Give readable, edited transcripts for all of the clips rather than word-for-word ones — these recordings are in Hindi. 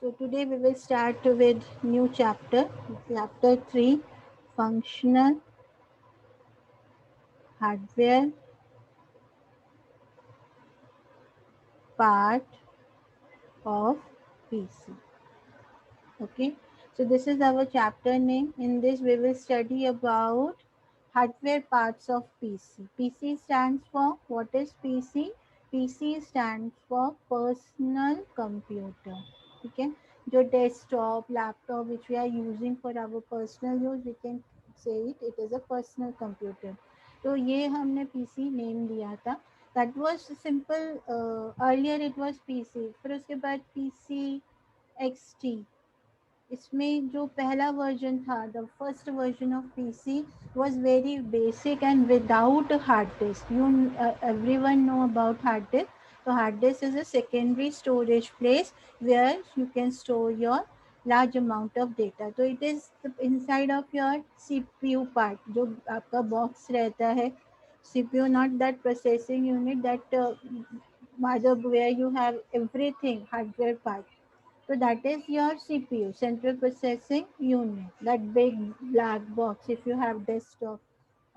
So today we will start with new chapter 3, functional hardware part of PC. Okay, so this is our chapter name. In this we will study about hardware parts of PC. PC stands for, what is PC? PC stands for personal computer. Okay, जो desktop, laptop which we are using for our personal use, we can say it is a personal computer. तो ये हमने PC नेम दिया था. That was simple. Earlier it was PC. फिर उसके बाद PC XT. इसमें जो पहला वर्जन था, the first version of PC was very basic and without hard disk. You everyone know about hard disk. तो hard disk is a secondary storage place where you can store your large amount of data. तो it is inside of your CPU part, जो आपका बॉक्स रहता है. CPU not that processing unit, that mother where you have everything hardware part. So that is your CPU, Central Processing Unit, that big black box if you have desktop.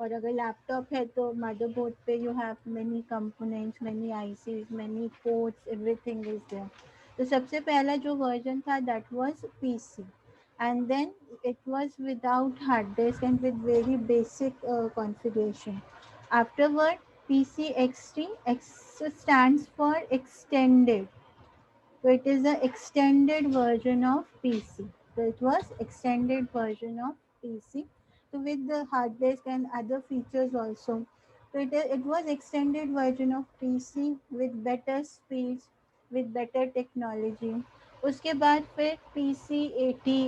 और अगर लैपटॉप है तो मदरबोर्ड पे you have many components, many ICs, many ports, everything is there. तो सबसे पहला जो वर्जन था that was PC, and then it was without hard disk and with very basic configuration. Afterward PC XT, X stands for extended. So it is the extended version of PC. So it was extended version of PC. So with the hard disk and other features also. So it was extended version of PC with better speeds, with better technology. उसके बाद फिर PC 80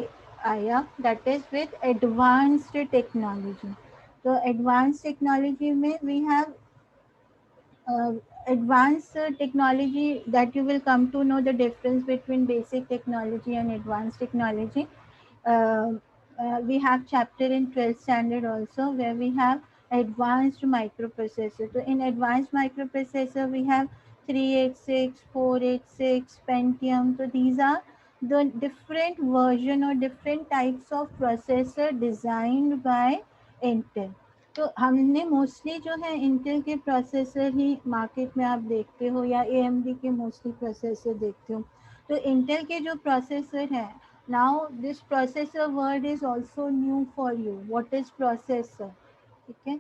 आया, that is with advanced technology. So advanced technology में we have uh, advanced technology, that you will come to know the difference between basic technology and advanced technology. uh, we have chapter in 12th standard also where we have advanced microprocessor. So in advanced microprocessor we have 386, 486, Pentium. So these are the different version or different types of processor designed by Intel. तो हमने मोस्टली जो है इंटेल के प्रोसेसर ही मार्केट में आप देखते हो, या एएमडी के मोस्टली प्रोसेसर देखते हो. तो इंटेल के जो प्रोसेसर हैं, now this processor word is also new for you. What is processor? ठीक है,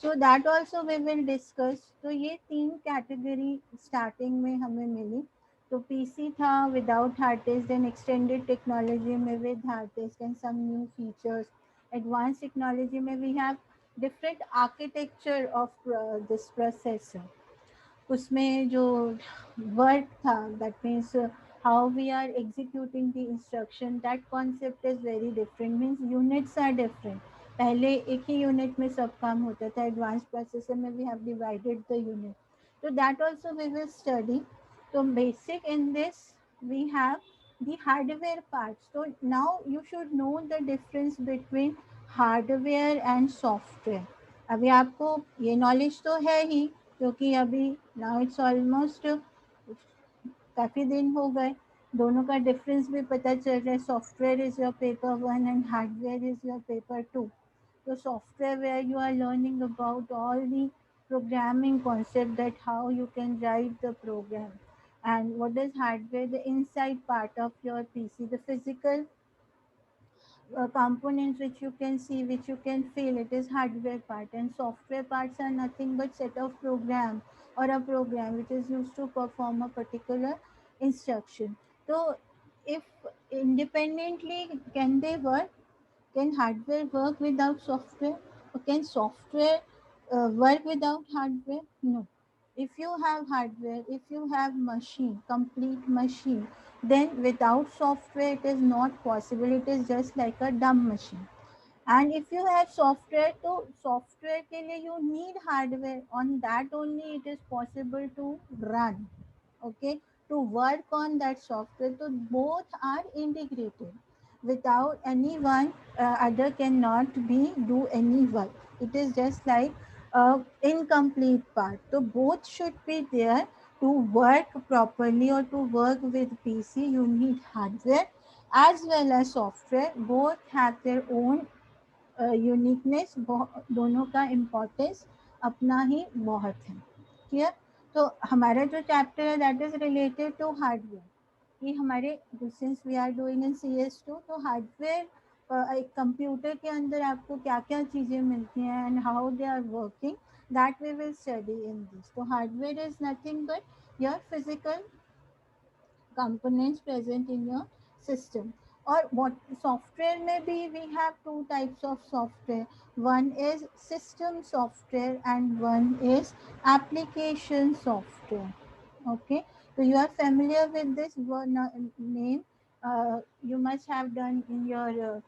so that also we will discuss. तो ये तीन कैटेगरी स्टार्टिंग में हमें मिली. तो पीसी था without hard disk, then extended technology में with hard disk and some new features. Advance technology में we have different architecture of this processor. उसमें जो वर्क था, that means how we are executing the instruction, that concept is very different. Means units are different. पहले एक ही यूनिट में सब काम होता था. एडवांस प्रोसेसर में we have divided the unit. तो that also we will study. तो basic in this we have the hardware parts. So now you should know the difference between hardware and software. अभी आपको ये नॉलेज तो है ही, क्योंकि अभी नाउ इट्स ऑलमोस्ट काफ़ी दिन हो गए. दोनों का डिफरेंस भी पता चल रहा है. Software is your paper 1 and hardware is your paper 2. तो software where you are learning about all the programming concept, that how you can write the program. And what is hardware? The inside part of your PC, the physical components which you can see, which you can feel, it is hardware part. And software parts are nothing but set of program or a program which is used to perform a particular instruction. So if independently, can they work? Can hardware work without software? Or can software work without hardware? No. If you have hardware, if you have machine, complete machine, then without software it is not possible. It is just like a dumb machine. And if you have software, so software के लिए you need hardware. On that only it is possible to run. Okay, to work on that software. So both are integrated. Without anyone, other cannot be do any work. It is just like incomplete part. So both should be there to work properly or to work with PC, you need hardware as well as software. Both have their own uniqueness, दोनों का इम्पोर्टेंस अपना ही बहुत है। क्लियर? तो हमारा जो चैप्टर है that is related to hardware, कि हमारे since we are doing in CS2, तो हार्डवेयर एक कंप्यूटर के अंदर आपको क्या क्या चीज़ें मिलती हैं and how they are working, that we will study in this. तो hardware is nothing but your physical components present in your system. Or what software may be, we have two types of software. One is system software and one is application software. Okay, so you are familiar with this one name. You must have done in your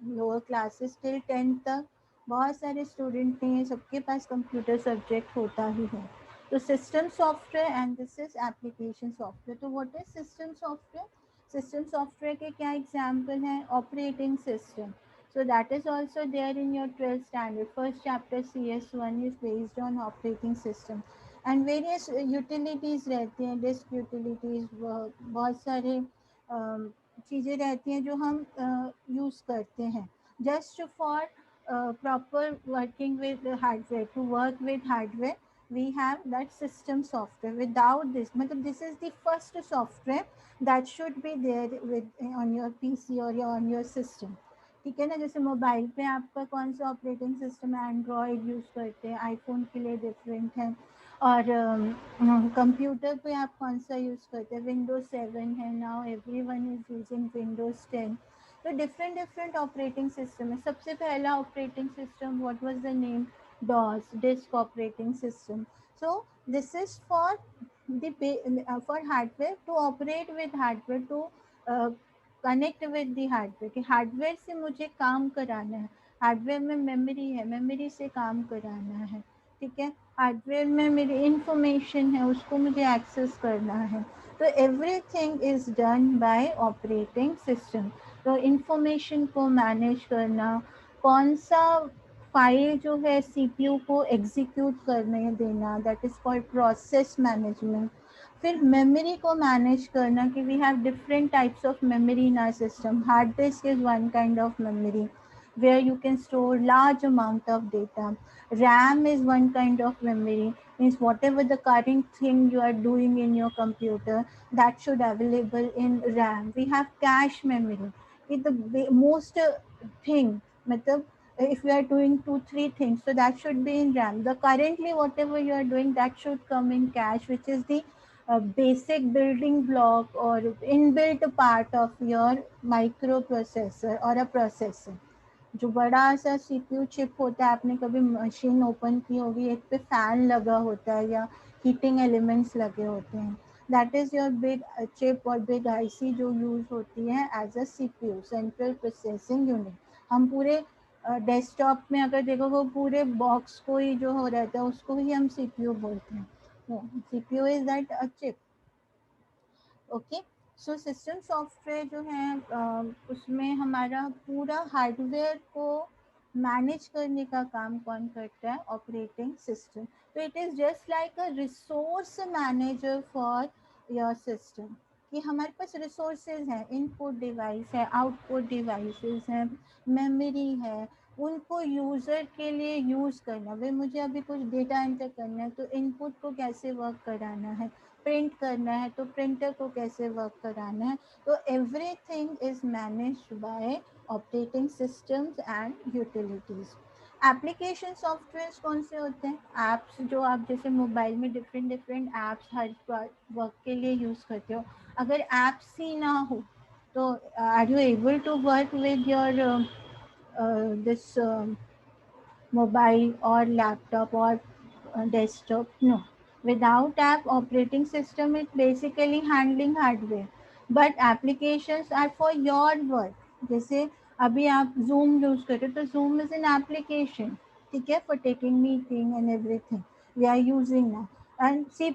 lower classes till 10th तक बहुत सारे स्टूडेंट हैं, सबके पास कंप्यूटर सब्जेक्ट होता ही है। तो system software and this is application software. तो what is system software? System software के क्या एग्जाम्पल हैं? Operating system, so that is also there in your 12th standard first chapter, CS1 is based on operating system and various utilities रहती हैं, disk utilities, बहुत सारे चीज़ें रहती हैं जो हम यूज़ करते हैं just for proper working with hardware, to work with hardware we have that system software. Without this, मतलब this is the first software that should be there with on your PC or on your system. ठीक है ना? जैसे मोबाइल पे आपका कौन सा ऑपरेटिंग सिस्टम है, एंड्रॉयड यूज़ करते हैं, आईफोन के लिए डिफरेंट है, और कंप्यूटर पे आप कौन सा यूज़ करते हैं, विंडोज 7 है, now everyone is using Windows 10। तो डिफरेंट डिफरेंट ऑपरेटिंग सिस्टम है। सबसे पहला operating system what was the name? DOS, disk operating system. So this is for the for hardware to operate with hardware, to connect with the hardware, कि हार्डवेयर से मुझे काम कराना है, हार्डवेयर में मेमोरी है, मेमोरी से काम कराना है। ठीक है, हार्डवेयर में मेरी इंफॉर्मेशन है, उसको मुझे एक्सेस करना है। तो everything is done by operating system. तो इंफॉर्मेशन को मैनेज करना, कौन सा फाइल जो है सीपीयू को एग्जीक्यूट करने देना, that is called process management. फिर मेमोरी को मैनेज करना, कि we have different types of memory in our system. Hard disk is one kind of memory where you can store large amount of data. RAM is one kind of memory, means whatever the current thing you are doing in your computer, that should available in RAM. We have cache memory, with the most thing, matlab if you are doing 2 3 things, so that should be in RAM. The currently whatever you are doing, that should come in cache, which is the basic building block or inbuilt part of your microprocessor or a processor. जो बड़ा सा सीपीयू चिप होता है, आपने कभी मशीन ओपन की होगी, एक पे फैन लगा होता है या हीटिंग एलिमेंट्स लगे होते हैं, that is your big chip और बिग आईसी जो यूज़ होती है as a CPU, central processing unit. हम पूरे डेस्कटॉप में अगर देखो, वो पूरे बॉक्स को ही जो हो रहता है उसको ही हम सीपीयू बोलते हैं। CPU is that a chip. Okay, so system software जो है उसमें हमारा पूरा हार्डवेयर को मैनेज करने का काम कौन करता है? Operating system. तो it is just like a resource manager for your system, कि हमारे पास रिसोर्सेज हैं, इनपुट डिवाइस है, आउटपुट डिवाइसेस हैं, मेमोरी है, उनको यूज़र के लिए यूज़ करना। वे मुझे अभी कुछ डेटा एंटर करना है, तो इनपुट को कैसे वर्क कराना है, प्रिंट करना है तो प्रिंटर को कैसे वर्क कराना है। तो everything is managed by operating systems and utilities. Application software कौन से होते हैं? ऐप्स, जो आप जैसे मोबाइल में different different apps her work के लिए यूज़ करते हो। अगर ऐप्स ही ना हो तो are you able to work with your this mobile or laptop or desktop? No. Without app operating system, it's basically handling hardware. But applications are for your work. जैसे अभी आप Zoom यूज करते हो, तो Zoom is an application, ठीक है, for taking meeting and everything we are using now. And C++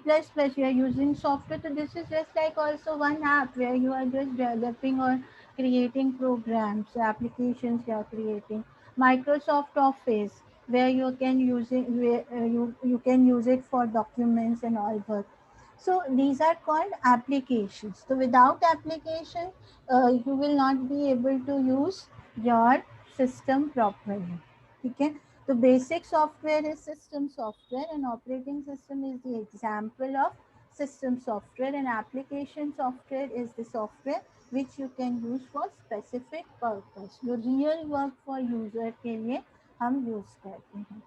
you are using software, so this is just like also one app where you are just developing or creating programs, applications you are creating. Microsoft Office, where you can use it, where you can use it for documents and all work. So these are called applications. So without application, you will not be able to use your system properly. Okay. The basic software is system software, and operating system is the example of system software, and application software is the software which you can use for specific purpose. जो real work for user के लिए हम use करते हैं.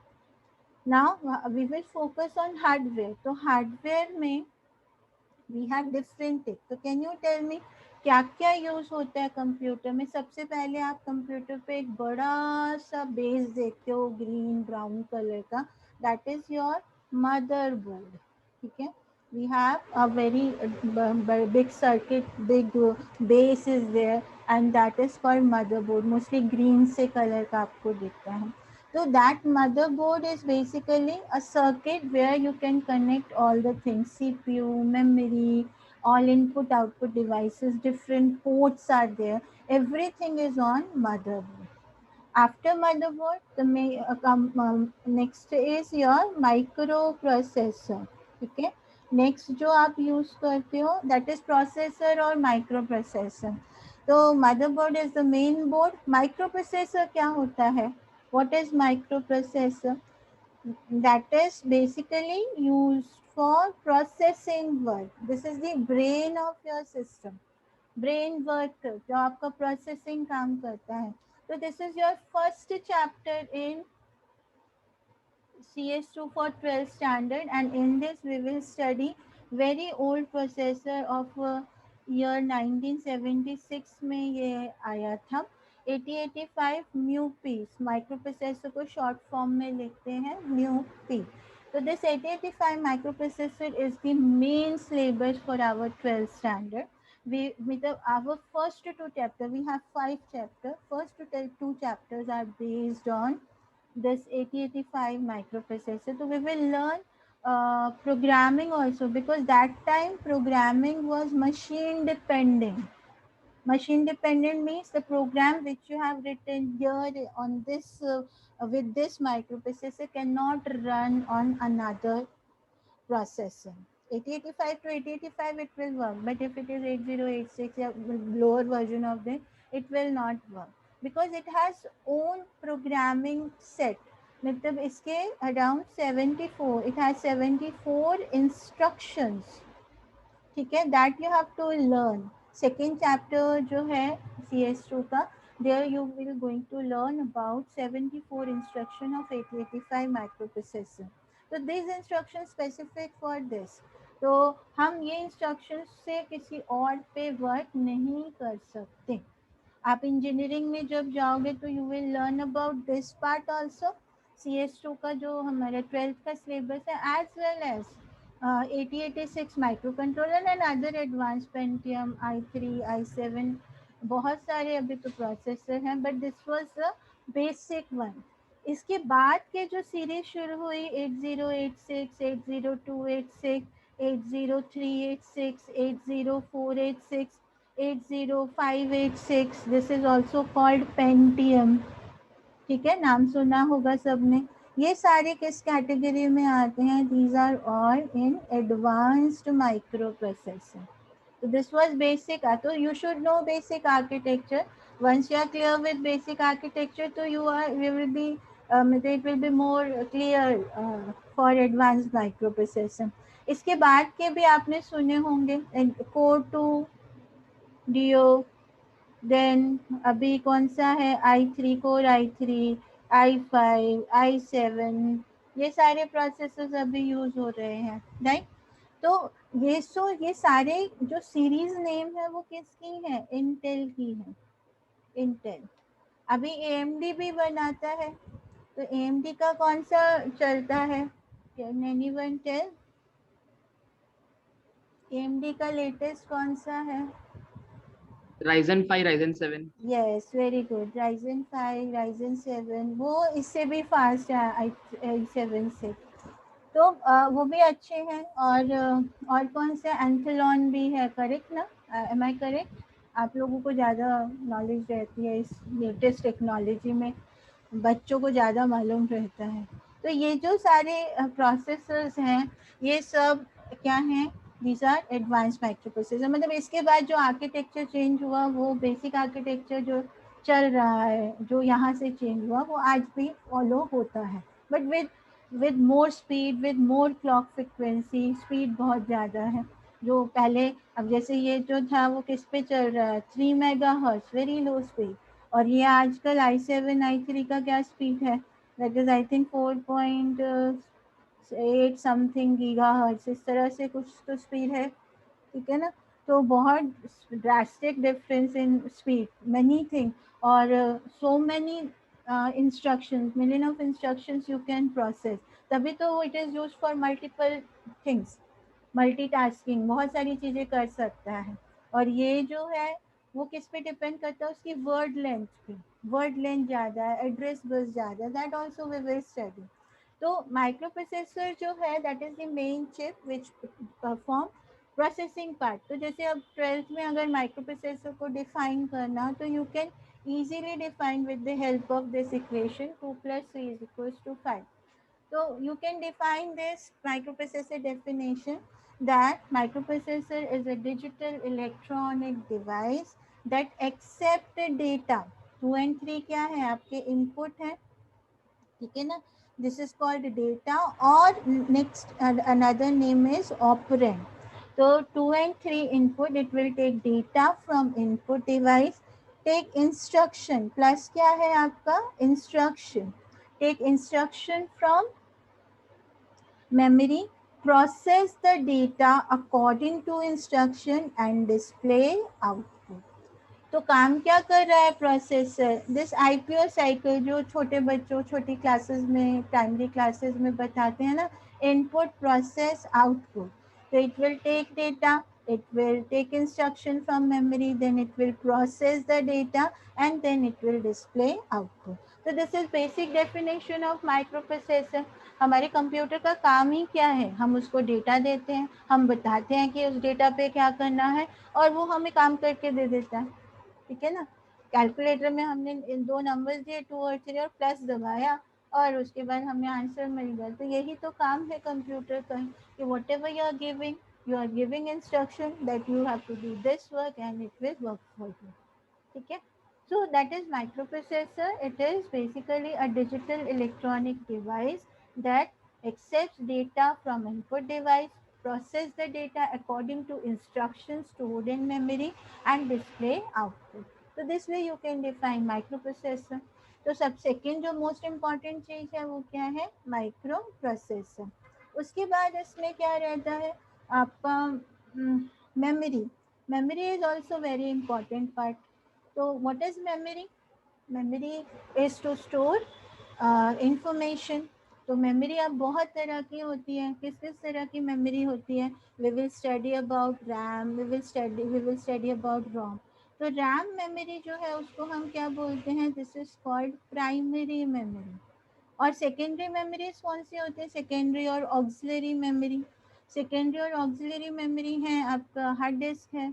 Now we will focus on hardware. तो hardware में we have different things. So can you tell me क्या क्या यूज होता है कंप्यूटर में? सबसे पहले आप कंप्यूटर पे एक बड़ा सा बेस देखते हो ग्रीन ब्राउन कलर का, दैट इज योर मदरबोर्ड. ठीक है, we have a very big circuit, big base is there, and that is called motherboard. Mostly green से कलर का आपको दिखता है. So that motherboard is basically a circuit where you can connect all the things, CPU, memory, all input output devices, different ports are there. Everything is on motherboard. After motherboard, the next is your microprocessor. ठीक है, नेक्स्ट जो आप यूज करते हो दैट इज प्रोसेसर और माइक्रो प्रोसेसर. तो motherboard is the main board. Micro processor क्या होता है? What is micro processor? that is basically used for processing work. This is the brain of your system. Brain work जो आपका processing काम करता है. So this is your first chapter in CS2 for 12th standard, and in this we will study very old processor of year 1976 में ये आया था. 8085 MUP माइक्रो प्रोसेसर को शॉर्ट फॉर्म में लिखते हैं MUP. So this 8085 microprocessor is the main syllabus for our 12th standard. Our first two chapters, we have 5 chapters. First two chapters are based on this 8085 microprocessor. So we will learn programming also, because that time programming was machine dependent. Machine dependent means the program which you have written here on this with this microprocessor cannot run on another processor. 8085 to 8085 it will work, but if it is 8086 a lower version of it, it will not work, because it has own programming set. मतलब इसके around 74, it has 74 instructions. ठीक है, that you have to learn. Second chapter जो है CS2 का, there you will going to learn about 74 instruction of 8085 microprocessor. So these instructions specific for this. तो हम ये instructions से किसी और पे वर्क नहीं कर सकते. आप इंजीनियरिंग में जब जाओगे तो you will learn about this part also. CS2 का जो हमारा 12th का सिलेबस है, as well as 8086 micro controller and other advance Pentium i3 i7, बहुत सारे अभी तो प्रोसेसर हैं, but this was the basic one. इसके बाद के जो सीरीज शुरू हुई 8086, 80286, 80386, 80486, 80586, this is also called Pentium. ठीक है, नाम सुना होगा सबने. ये सारे किस कैटेगरी में आते हैं? These are all in advanced micro processor. So this was basic. So you should know basic architecture. Once you are clear with basic architecture, so you will be it will be more clear for advanced microprocessor. इसके बाद के भी आपने सुने होंगे, Core 2, Dio, देन अभी कौन सा है i3, core i3, i5, i7, ये सारे प्रोसेसर्स अभी यूज हो रहे हैं, राइट. तो ये सारे जो सीरीज नेम है वो किसकी है? इंटेल की है. इंटेल अभी AMD भी बनाता है. तो AMD का कौन सा चलता है? Can anyone tell? AMD का लेटेस्ट कौन सा है? Ryzen 5, Ryzen 7. Yes, very good. Ryzen 5, Ryzen 7, वो इससे भी फास्ट है i7 से. तो वो भी अच्छे हैं. और कौन से? एंथेलॉन भी है, करेक्ट ना? Am I correct? आप लोगों को ज़्यादा नॉलेज रहती है इस लेटेस्ट टेक्नोलॉजी में, बच्चों को ज़्यादा मालूम रहता है. तो ये जो सारे प्रोसेसर्स हैं ये सब क्या हैं? These are advance microprocessor. मतलब इसके बाद जो आर्किटेक्चर चेंज हुआ वो बेसिक आर्किटेक्चर जो चल रहा है, जो यहाँ से चेंज हुआ वो आज भी फॉलो होता है, but with more speed, with more clock frequency, speed बहुत ज़्यादा है। जो पहले, अब जैसे ये जो था वो किस पे चल रहा है, 3 mega hertz, very low speed. और ये आजकल i7 i3 का क्या स्पीड है, that is I think 4.8 something giga hertz, इस तरह से कुछ तो स्पीड है, ठीक है ना। तो बहुत drastic difference in speed, many thing, और so many instructions, million of instructions you can process. तभी तो it is use for multiple things, multitasking, बहुत सारी चीज़ें कर सकता है। और ये जो है वो किस पे डिपेंड करता है, उसकी वर्ड लेंथ पे। वर्ड लेंथ ज़्यादा है, एड्रेस बस ज़्यादा, that also we will study. तो माइक्रो प्रोसेसर जो है that is the main chip which perform processing part. तो जैसे अब 12th में अगर माइक्रो प्रोसेसर को डिफाइन करना, तो you can easily define with the help of this equation 2 plus 3 is equals to 5. So you can define this microprocessor definition, that microprocessor is a digital electronic device that accept data। 2 and 3 क्या है, आपके इनपुट है, ठीक है ना, दिस इज कॉल्ड डेटा। और next another name is operand. तो 2 and 3 input, it will take data from input device, take instruction, plus क्या है आपका instruction, take instruction from memory, process the data according to instruction and display output। तो काम क्या कर रहा है प्रोसेसर, दिस आईपीओ साइकिल जो छोटे बच्चों, छोटी क्लासेस में, प्राइमरी क्लासेस में बताते हैं ना, इनपुट प्रोसेस आउटपुट। तो it will take data, it will take instruction from memory, then it will process the data, and then it will display output। so this is basic definition of microprocessor। हमारे कंप्यूटर का काम ही क्या है, हम उसको डेटा देते हैं, हम बताते हैं कि उस डेटा पे क्या करना है, और वो हमें काम करके दे देता है, ठीक है ना। कैलकुलेटर में हमने इन दो नंबर्स दिए 2 और 3 और प्लस दबाया, और उसके बाद हमें आंसर मिल गया। तो यही तो काम है कंप्यूटर का, कि whatever you are giving instruction that you have to do this work and it will work for you, ठीक है। So that is microprocessor. It is basically a digital electronic device that accepts data from input device, process the data according to instructions stored in memory, and display output। So this way you can define microprocessor। तो सब सेकेंड जो मोस्ट इम्पॉर्टेंट चीज़ है वो क्या है, माइक्रो प्रोसेसर। उसके बाद इसमें क्या रहता है आपका memory. Memory is also very important part. तो what is memory, memory is to store information. तो मेमोरी अब बहुत तरह की होती है, किस किस तरह की मेमोरी होती है, we will study about RAM, we will study about ROM. तो रैम मेमोरी जो है उसको हम क्या बोलते हैं, this is called primary memory. और सेकेंडरी मेमोरीज कौन सी होती है, सेकेंडरी और ऑक्सिलरी मेमोरी। सेकेंडरी और ऑक्सिलरी मेमोरी है आपका हार्ड डिस्क है,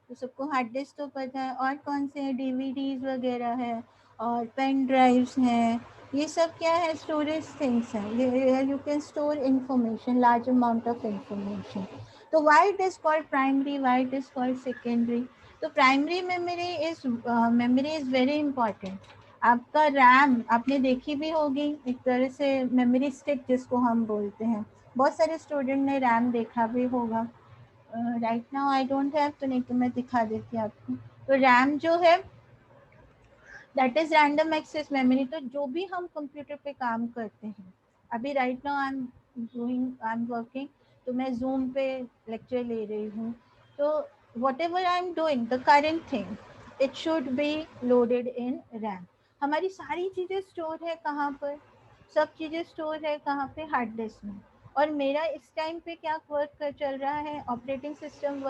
तो सबको हार्ड डिस्क तो पता है, और कौन से हैं, डीवीडीज वगैरह है, और पेन ड्राइव्स हैं, ये सब क्या है, स्टोरेज थिंग्स हैं, you can store information, large amount of information. तो why it is called primary, why it is called secondary. तो primary memory is very important. आपका रैम आपने देखी भी होगी, एक तरह से मेमोरी स्टिक जिसको हम बोलते हैं, बहुत सारे स्टूडेंट ने रैम देखा भी होगा। Right now I don't have, तो नहीं तो मैं दिखा देती आपको। तो रैम जो है that is random access memory. तो जो भी हम कंप्यूटर पे काम करते हैं, अभी right now I am working, तो मैं जूम पे लेक्चर ले रही हूँ, तो what ever I am doing the current thing, it should be loaded in RAM. हमारी सारी चीज़ें स्टोर है कहाँ पर, सब चीज़ें स्टोर है कहाँ पे, हार्ड डिस्क में। और मेरा इस टाइम पे क्या वर्क चल रहा है, ऑपरेटिंग सिस्टम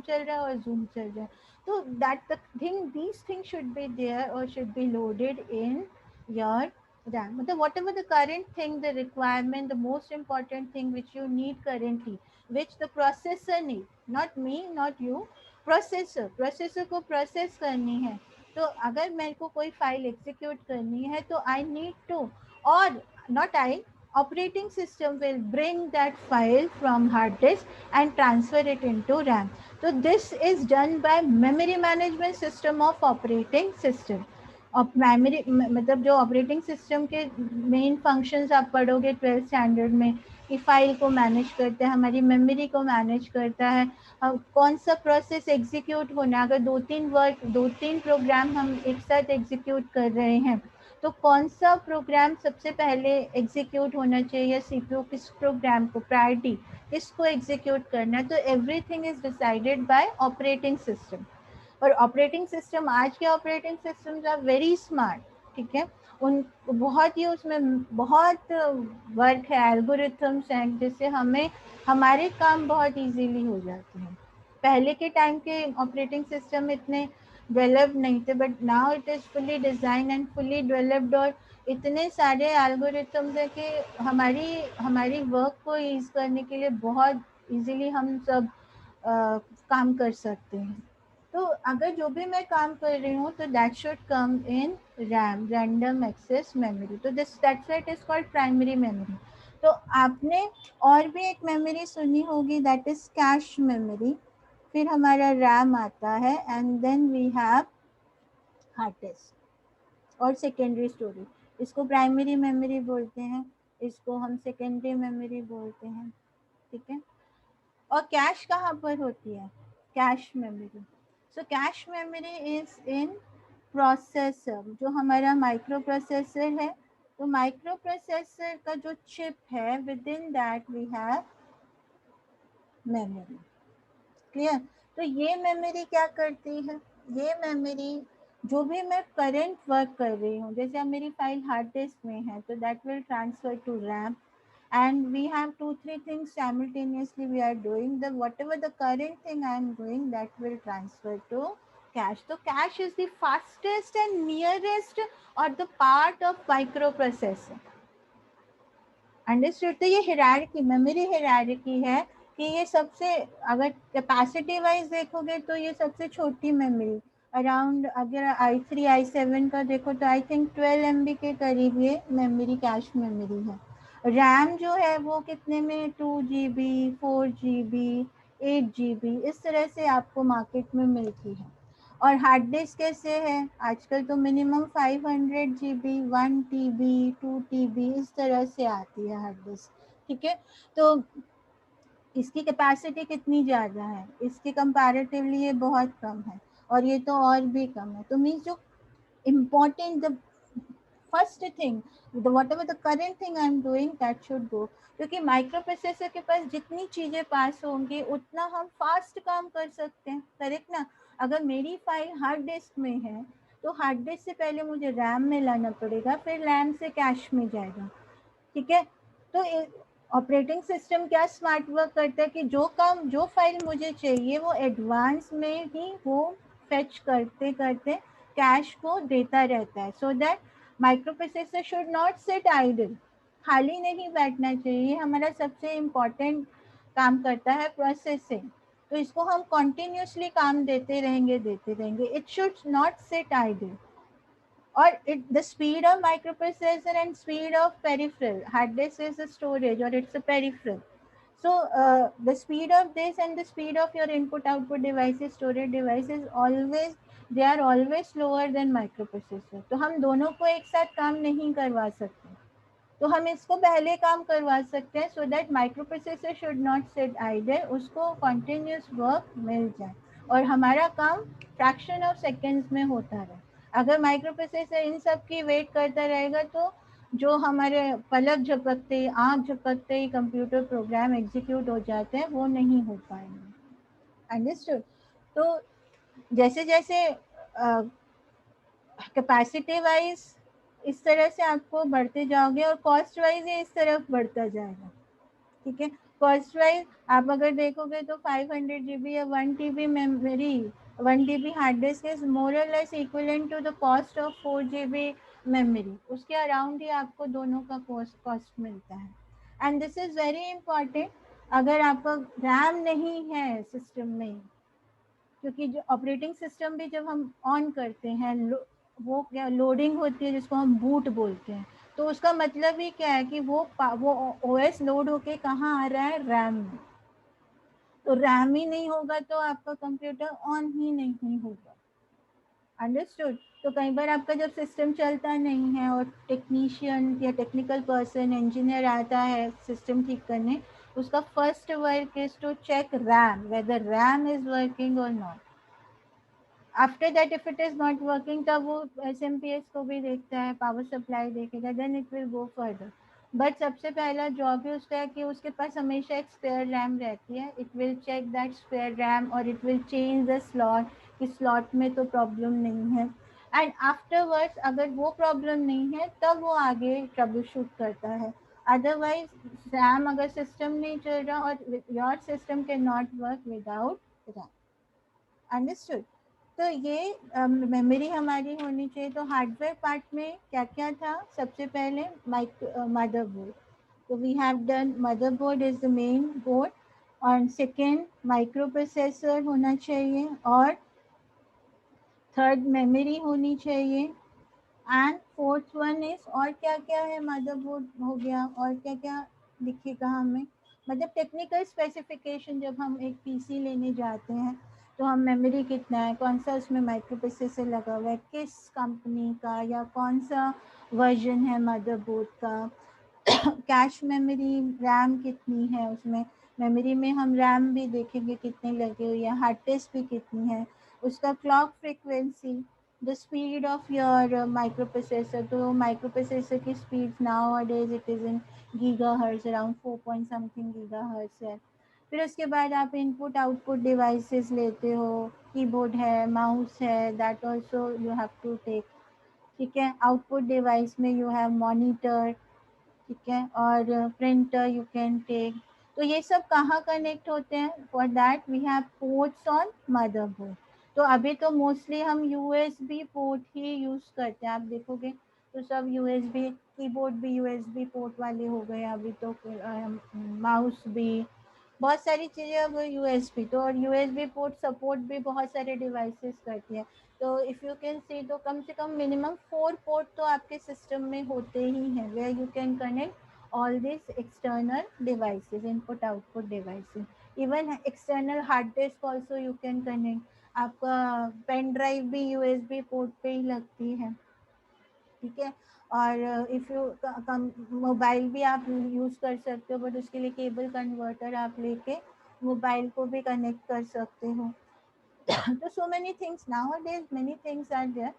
चल रहा है और जूम चल रहा है। तो that these things should be there or should be loaded in your RAM। मतलब whatever the current thing, the requirement, the most important thing which you need currently, which the processor need, not me, not you, processor को process करनी है। तो अगर मेरे को कोई फाइल एग्जीक्यूट करनी है तो आई नीड टू, और not I, operating system will bring that file from hard disk and transfer it into RAM. So this is done by memory management system of operating system. और प्राइमरी मतलब जो ऑपरेटिंग सिस्टम के मेन फंक्शंस आप पढ़ोगे 12th स्टैंडर्ड में कि फाइल को मैनेज करता है, हमारी मेमोरी को मैनेज करता है, कौन सा प्रोसेस एग्जीक्यूट होना है, अगर दो तीन प्रोग्राम हम एक साथ एग्जीक्यूट कर रहे हैं तो कौन सा प्रोग्राम सबसे पहले एग्जीक्यूट होना चाहिए, सीपीयू किस प्रोग्राम को प्रायोरिटी किसको एग्जीक्यूट करना है, तो everything is decided by operating system. और ऑपरेटिंग सिस्टम, आज के operating systems are very smart, ठीक है, उन बहुत ही उसमें बहुत वर्क है, एल्गोरिथम्स हैं जिससे हमें हमारे काम बहुत इजीली हो जाते हैं। पहले के टाइम के ऑपरेटिंग सिस्टम इतने डेवलप्ड नहीं थे, but now it is fully design and fully developed, और इतने सारे एल्गोरिथम्स हैं कि हमारी हमारी वर्क को ईज करने के लिए बहुत इजीली हम सब काम कर सकते हैं। तो अगर जो भी मैं काम कर रही हूँ तो that should come in RAM, random access memory, तो this that's why it is called primary memory. तो आपने और भी एक मेमोरी सुनी होगी, दैट इज कैश मेमोरी, फिर हमारा रैम आता है, and then we have hard disk और सेकेंडरी स्टोरेज। इसको प्राइमरी मेमोरी बोलते हैं, इसको हम सेकेंडरी मेमोरी बोलते हैं, ठीक है। और कैश कहाँ पर होती है, cache memory. So cache memory is in processor, जो हमारा माइक्रो प्रोसेसर है, तो माइक्रो प्रोसेसर का जो चिप है within that we have memory. Clear. तो ये मेमोरी क्या करती है, ये मेमोरी जो भी मैं करंट वर्क कर रही हूँ, जैसे अब मेरी फाइल हार्ड डिस्क में है तो that will transfer to RAM, and we have 2 3 things simultaneously we are doing, the whatever the current thing I am doing that will transfer to cache. So cache is the fastest and nearest or the part of microprocessor, understood. तो ये हिरार्की, मेमोरी हिरार्की है कि ये सबसे, अगर कैपेसिटी वाइज देखोगे तो ये सबसे छोटी मेमोरी, अराउंड अगर i3 i7 का देखो तो आई थिंक 12 MB के करीब ये मेमोरी, कैश मेमोरी है। रैम जो है वो कितने में, 2 GB, 4 GB, 8 GB, इस तरह से आपको मार्केट में मिलती है। और हार्ड डिस्क कैसे है, आजकल तो मिनिमम 500 GB, 1 TB, 2 TB इस तरह से आती है हार्ड डिस्क, ठीक है। तो इसकी कैपेसिटी कितनी ज़्यादा है, इसके कंपैरेटिवली ये बहुत कम है, और ये तो और भी कम है। तो मीन्स जो important, the first thing, the what ever the current thing I am doing that should go, क्योंकि माइक्रो प्रोसेसर के पास जितनी चीज़ें पास होंगी उतना हम फास्ट काम कर सकते हैं, करेक्ट ना। अगर मेरी फाइल हार्ड डिस्क में है तो हार्ड डिस्क से पहले मुझे रैम में लाना पड़ेगा, फिर रैम से कैश में जाएगा, ठीक है। तो ऑपरेटिंग सिस्टम क्या स्मार्ट वर्क करता है कि जो काम, जो फाइल मुझे चाहिए वो एडवांस में ही वो फेच करते करते कैश को देता रहता है, so that micro processor should not sit idle, खाली नहीं बैठना चाहिए। हमारा सबसे इम्पोर्टेंट काम करता है प्रोसेसिंग, तो इसको हम कॉन्टिन्यूसली काम देते रहेंगे, it should not sit idle. or the speed of microprocessor and speed of peripheral, hard disk is a storage or it's a peripheral. So the speed of this and the speed of your input output devices, storage devices, always, they are always slower than microprocessor. तो हम दोनों को एक साथ काम नहीं करवा सकते, तो हम इसको पहले काम करवा सकते हैं, so that micro processor should not sit idle, उसको कॉन्टिन्यूस वर्क मिल जाए और हमारा काम फ्रैक्शन ऑफ सेकेंड्स में होता रहे। अगर माइक्रो प्रोसेसर इन सब की वेट करता रहेगा तो जो हमारे पलक झपकते ही, आँख झपकते ही कंप्यूटर प्रोग्राम एग्जीक्यूट हो जाते हैं, वो नहीं हो पाएंगे, अंडरस्टूड। तो जैसे जैसे कैपेसिटी वाइज इस तरह से आपको बढ़ते जाओगे और कॉस्ट वाइज ये इस तरफ बढ़ता जाएगा, ठीक है। कॉस्ट वाइज आप अगर देखोगे तो 500 GB या 1 TB memory, 1 TB hard disk is more और less equivalent to the cost of 4 GB memory, उसके अराउंड ही आपको दोनों का कॉस्ट मिलता है। And this is very important, अगर आपका रैम नहीं है सिस्टम में, क्योंकि जो ऑपरेटिंग सिस्टम भी जब हम ऑन करते हैं वो क्या लोडिंग होती है जिसको हम बूट बोलते हैं, तो उसका मतलब ही क्या है कि वो ओएस लोड होके कहाँ आ रहा है, रैम में। तो रैम ही नहीं होगा तो आपका कंप्यूटर ऑन ही नहीं होगा। अंडरस्टूड। तो कई बार आपका जब सिस्टम चलता नहीं है और टेक्नीशियन या टेक्निकल पर्सन इंजीनियर आता है सिस्टम ठीक करने, उसका first work is to check RAM, whether RAM is working और not. After that if it is not working, तब वो एसएमपीएस को भी देखता है, पावर सप्लाई देखेगा, then it will go further. But सबसे पहला जॉब है उसका कि उसके पास हमेशा एक स्पेयर रैम रहती है। It will check that spare RAM और it will change the slot कि स्लॉट में तो प्रॉब्लम नहीं है। एंड आफ्टरवर्ड्स अगर वो प्रॉब्लम नहीं है तब वो आगे ट्रबल शूट करता है। अदरवाइज रैम अगर सिस्टम नहीं चल रहा और your system can not work without RAM. Understood. तो ये मेमोरी हमारी होनी चाहिए। तो हार्डवेयर पार्ट में क्या क्या था, सबसे पहले मदरबोर्ड। तो we have done motherboard is the main board. और सेकेंड माइक्रो प्रोसेसर होना चाहिए, और थर्ड मेमोरी होनी चाहिए, एंड फोर्थ वन इज, और क्या क्या है, मदरबोर्ड हो गया, और क्या क्या दिखेगा हमें, मतलब टेक्निकल स्पेसिफिकेशन। जब हम एक पीसी लेने जाते हैं तो हम मेमोरी कितना है, कौन सा उसमें माइक्रो प्रोसेसर लगा हुआ है, किस कंपनी का या कौन सा वर्जन है मदरबोर्ड का, कैश मेमोरी रैम कितनी है उसमें, मेमोरी में हम रैम भी देखेंगे कितनी लगी हुई है, हार्ड डिस्क भी कितनी है, उसका clock frequency, the speed of your micro processor. तो माइक्रो प्रोसेसर की speed now days it is in giga hertz, around 4 point something giga hertz है। फिर उसके बाद आप इनपुट आउटपुट डिवाइसेस लेते हो, कीबोर्ड है, माउस है, that also you have to take. ठीक है, आउटपुट डिवाइस में यू हैव मॉनिटर, ठीक है, और प्रिंटर यू कैन टेक। तो ये सब कहाँ कनेक्ट होते हैं, for that we have ports on motherboard. तो अभी तो मोस्टली हम यूएसबी पोर्ट ही यूज़ करते हैं, आप देखोगे तो सब यूएसबी, कीबोर्ड भी यूएसबी पोर्ट वाले हो गए अभी तो, माउस भी, बहुत सारी चीज़ें अब यूएसबी। तो और यूएसबी पोर्ट सपोर्ट भी बहुत सारे डिवाइसेस करती है। तो इफ़ यू कैन सी, तो कम से कम मिनिमम 4 पोर्ट तो आपके सिस्टम में होते ही हैं, where you can connect all this external devices, input output devices. Even external hard disk also you can connect. आपका पेन ड्राइव भी यूएसबी पोर्ट पे ही लगती है, ठीक है। और इफ़ यू मोबाइल भी आप यूज़ कर सकते हो, बट उसके लिए केबल कन्वर्टर आप लेके मोबाइल को भी कनेक्ट कर सकते हो। तो so many things, nowadays many things are there.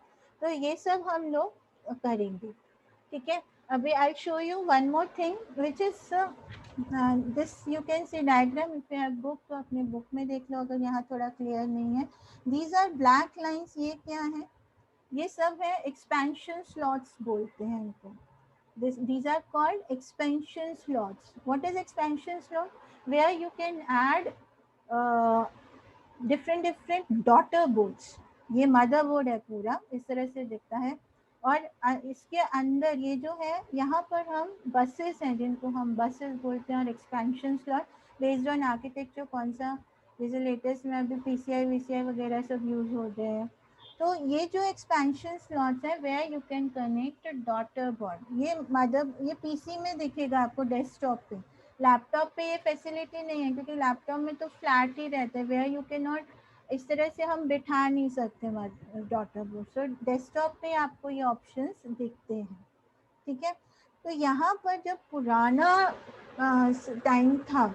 तो ये सब हम लोग करेंगे, ठीक है। अभी I show you one more thing which is this, you can see diagram if you have book, तो अपने बुक में देख लो अगर यहाँ थोड़ा क्लियर नहीं है। दीज आर ब्लैक लाइन्स, ये क्या है, ये सब है एक्सपेंशन स्लॉट्स बोलते हैं इनको। These are called expansion slots. What is expansion slot? Where you can add uh, different different daughter boards. ये मदर बोर्ड है पूरा, इस तरह से दिखता है। और इसके अंदर ये जो है, यहाँ पर हम बसेस हैं जिनको हम बसेस बोलते हैं, और expansion slot based on architecture कौन सा, जैसे लेटेस्ट में अभी पीसीआई वीसीआई वगैरह सब यूज होते हैं। तो ये जो एक्सपेंशन स्लॉट्स है, where you can connect daughter board, ये मदर, ये पीसी में दिखेगा आपको डेस्कटॉप पे। लैपटॉप पे ये फैसिलिटी नहीं है, क्योंकि लैपटॉप में तो फ्लैट ही रहता है, वेयर यू कैन नॉट, इस तरह से हम बिठा नहीं सकते डॉटर बोर्ड। सो डेस्कटॉप पे आपको ये ऑप्शंस दिखते हैं, ठीक है। तो यहाँ पर जब पुराना टाइम था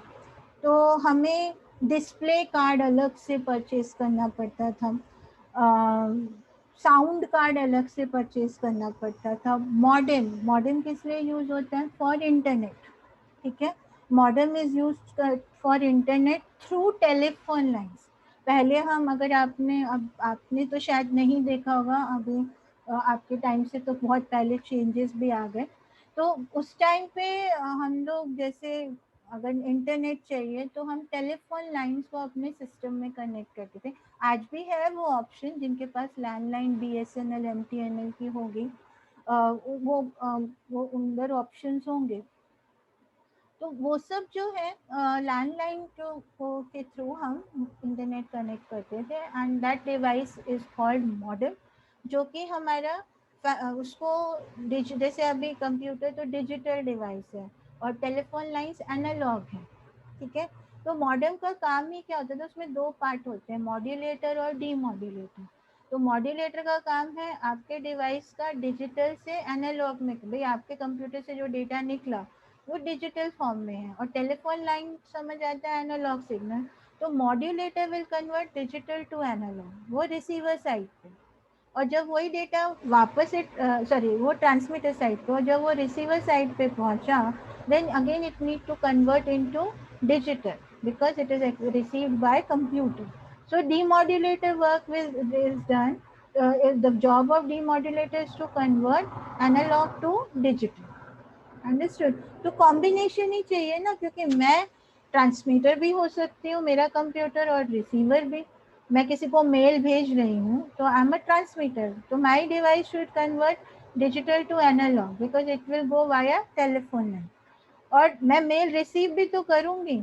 तो हमें डिस्प्ले कार्ड अलग से परचेज करना पड़ता था, साउंड कार्ड अलग से परचेज करना पड़ता था। मॉडेम, मॉडेम किस लिए यूज होता है, फॉर इंटरनेट, ठीक है। Modem is use for internet through telephone lines. पहले हम, अगर आपने, अब आपने तो शायद नहीं देखा होगा अभी, आपके टाइम से तो बहुत पहले चेंजेस भी आ गए। तो उस टाइम पे हम लोग जैसे अगर इंटरनेट चाहिए तो हम टेलीफोन लाइंस को अपने सिस्टम में कनेक्ट करते थे। आज भी है वो ऑप्शन, जिनके पास लैंडलाइन बीएसएनएल एमटीएनएल की होगी, वो अंदर ऑप्शंस होंगे। तो वो सब जो है लैंडलाइन के थ्रू हम इंटरनेट कनेक्ट करते थे, and that device is called modem, जो कि हमारा उसको जैसे अभी कंप्यूटर तो डिजिटल डिवाइस है और टेलीफोन लाइंस एनालॉग है, ठीक है। तो मॉडेम का काम ही क्या होता है, तो उसमें दो पार्ट होते हैं, मॉड्यूलेटर और डीमॉड्यूलेटर। तो मॉड्यूलेटर का काम है आपके डिवाइस का डिजिटल से एनालॉग में, भाई आपके कंप्यूटर से जो डेटा निकला वो डिजिटल फॉर्म में है, और टेलीफोन लाइन समझ आता है एनालॉग सिग्नल। तो modulator will convert digital to analogue, वो रिसीवर साइड पे, और जब वही डेटा वापस सॉरी वो ट्रांसमीटर साइड पे, और जब वो रिसीवर साइड पे पहुंचा, then again it need to convert into digital because it is received by computer. So demodulator work is done. The job of demodulator is to convert analog to digital. Understood. तो कॉम्बिनेशन ही चाहिए ना, क्योंकि मैं ट्रांसमीटर भी हो सकती हूँ मेरा कंप्यूटर, और रिसीवर भी। मैं किसी को मेल भेज रही हूँ तो आई एम अ ट्रांसमीटर, तो my device should convert digital to analog because it will go via telephone line, और मैं मेल रिसीव भी तो करूंगी,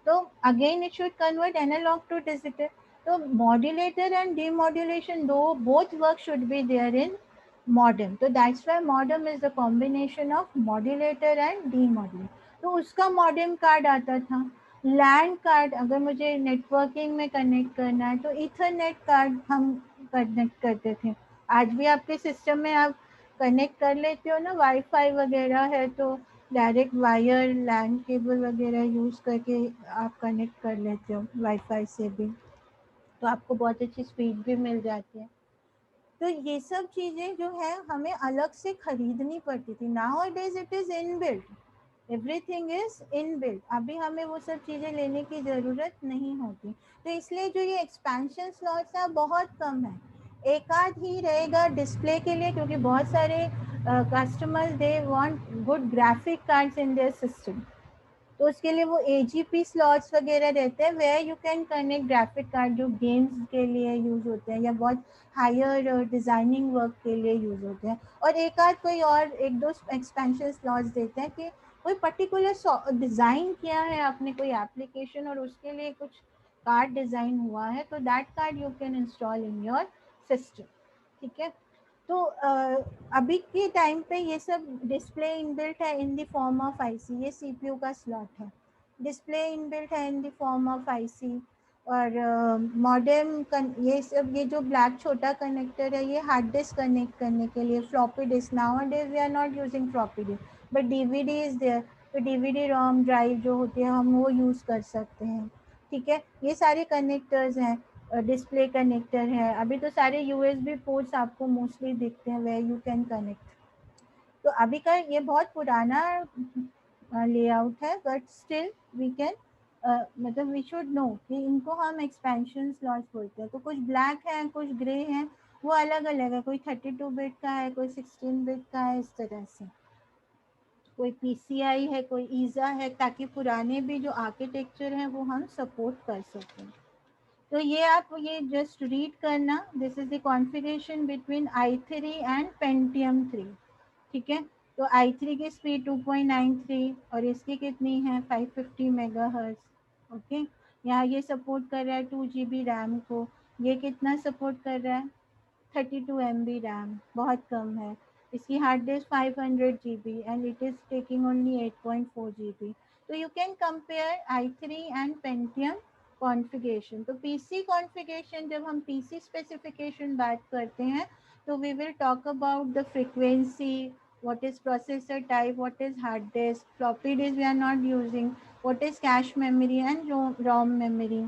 तो again it should convert analog to digital. तो मॉड्यूलेटर एंड डीमॉड्यूलेशन दो both work should be there in modem, तो that's why modem is the combination of modulator and demodulator. तो उसका मॉडेम कार्ड आता था, लैंड कार्ड अगर मुझे नेटवर्किंग में कनेक्ट करना है तो ईथरनेट कार्ड हम कनेक्ट करते थे। आज भी आपके सिस्टम में आप कनेक्ट कर लेते हो ना, वाईफाई वगैरह है तो डायरेक्ट वायर लैन केबल वगैरह यूज़ करके आप कनेक्ट कर लेते हो वाईफाई से भी, तो आपको बहुत अच्छी स्पीड भी मिल जाती है। तो ये सब चीज़ें जो है हमें अलग से खरीदनी पड़ती थी, now days it is inbuilt, everything is inbuilt, अभी हमें वो सब चीज़ें लेने की ज़रूरत नहीं होती। तो इसलिए जो ये एक्सपेंशन स्लॉट्स है बहुत कम है, एक आध ही रहेगा डिस्प्ले के लिए, क्योंकि बहुत सारे customers they want good graphic cards in their system, तो उसके लिए वो AGP स्लॉट्स वगैरह रहते हैं where you can connect graphic card, जो गेम्स के लिए यूज़ होते हैं या बहुत हायर डिज़ाइनिंग वर्क के लिए यूज़ होते हैं। और एक आध कोई और एक दो एक्सपेंशन स्लॉट्स देते हैं कि कोई पर्टिकुलर डिज़ाइन किया है आपने कोई एप्लीकेशन और उसके लिए कुछ कार्ड डिज़ाइन हुआ है, तो that card you can install in your system, ठीक है। तो अभी के टाइम पे ये सब डिस्प्ले इनबिल्ट है in the form of IC, ये सीपीयू का स्लॉट है, डिस्प्ले इनबिल्ट है in the form of IC. और मॉडेम ये सब, ये जो ब्लैक छोटा कनेक्टर है ये हार्ड डिस्क कनेक्ट करने के लिए, floppy disk, nowadays we are not using floppy disk but DVD is there, तो डीवीडी रोम ड्राइव जो होती है हम वो यूज़ कर सकते हैं, ठीक है। ये सारे कनेक्टर्स हैं, डिस्प्ले कनेक्टर है, अभी तो सारे यूएसबी पोर्ट्स आपको मोस्टली दिखते हैं वेयर यू कैन कनेक्ट। तो अभी का ये बहुत पुराना लेआउट है बट स्टिल वी कैन मतलब वी शुड नो कि इनको हम एक्सपेंशन स्लॉट्स बोलते हैं। तो कुछ ब्लैक है कुछ ग्रे हैं, वो अलग अलग है, कोई 32 बिट का है कोई 16 बिट का है, इस तरह से कोई PCI है कोई ईजा है, ताकि पुराने भी जो आर्किटेक्चर हैं वो हम सपोर्ट कर सकें। तो ये आप ये जस्ट रीड करना, this is the configuration between i3 and Pentium 3, ठीक है। तो i3 की स्पीड 2.93 और इसकी कितनी है 550 मेगाहर्ट्ज, ओके। यहाँ ये सपोर्ट कर रहा है 2 GB रैम को, ये कितना सपोर्ट कर रहा है 32 MB रैम, बहुत कम है। इसकी hard disk 500 GB and it is taking only 8.4 GB। So you can compare i3 and Pentium configuration. तो पीसी कॉन्फ़िगरेशन, जब हम पीसी स्पेसिफिकेशन बात करते हैं तो we will talk about the frequency, what is processor type, what is hard disk, floppy disk we are not using, what is cache memory and ROM memory,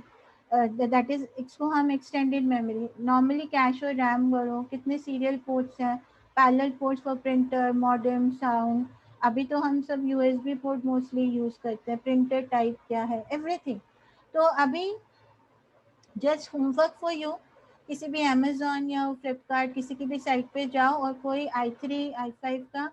that is इसको हम एक्सटेंडेड मेमोरी, नॉर्मली कैश और रैम बोलो, कितने सीरियल पोर्ट्स हैं, parallel ports for printer modem sound, अभी तो हम सब यूएसबी पोर्ट मोस्टली यूज़ करते हैं, प्रिंटर टाइप क्या है, एवरीथिंग। तो अभी जस्ट होमवर्क फॉर यू, किसी भी अमेजोन या फ्लिपकार्ट किसी की भी साइट पे जाओ और कोई i3 i5 का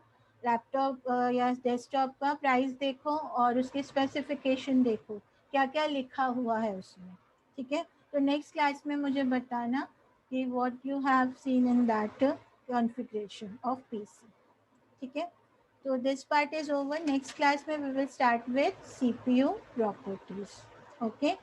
लैपटॉप या डेस्कटॉप का प्राइस देखो और उसकी स्पेसिफिकेशन देखो क्या क्या लिखा हुआ है उसमें, ठीक है। तो नेक्स्ट क्लास में मुझे बताना कि what you have seen in that configuration of PC, ठीक है। तो this part is over, next class में we will start with CPU properties, okay.